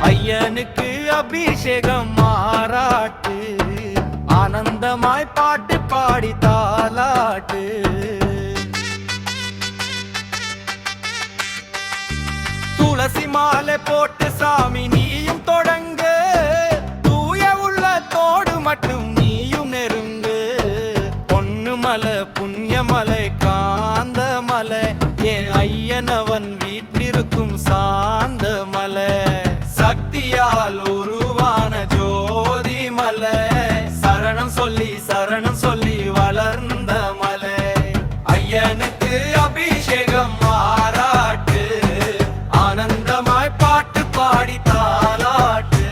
ஐயனுக்கு அபிஷேகம் மாறாட்டு, ஆனந்தமாய் பாட்டு பாடி தாலாட்டு. துளசி மாலை போட்டு சாமி நீயும் தொடங்க, தூய உள்ளத்தோடு மட்டும் நீயும் நெருங்கு. பொன்னு மலை புண்ணிய மலை காந்த மலை, என் ஐயனவன் வீட்டிற்கும் சாந்த மலை. சக்தியால் உருவான ஜோதி மலை, சரணம் சொல்லி வளர்ந்த மலை. ஐயனுக்கு அபிஷேகம் மாறாட்டு, ஆனந்தமாய் பாட்டு பாடி தாலாட்டு.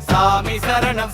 சாமி சரணம்